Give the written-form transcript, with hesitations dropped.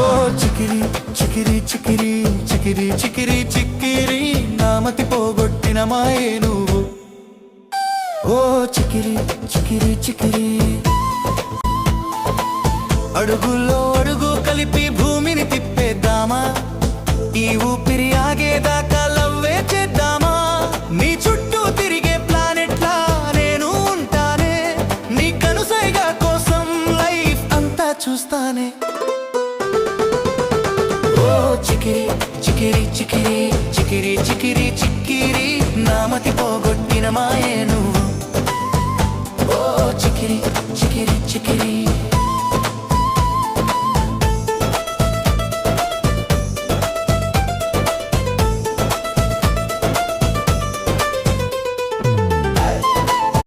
ఓ చికిరి చికిరి చికిరి చికిరి చికిరి చిక్కిరి నామతి పోగొట్టిన మాయే నువ్వు. ఓ చికిరి చికిరి చికిరి అడుగుల్లో అడుగు కలిపి భూమిని తిప్పేద్దామా, ఈ ఊపిరి ఆగేదాకా లవ్వే చేద్దామా. నీ చుట్టూ తిరిగే ప్లానెట్లా నేను ఉంటానే, నీ కనుసైగా కోసం లైఫ్ అంతా చూస్తానే. ఓ చికిరి చికిరి చికిరి చికిరి చికిరి చిక్కిరి నామతి పోగొట్టిన మాయే నువ్వు. ఓ చికిరి చికిరి చికిరి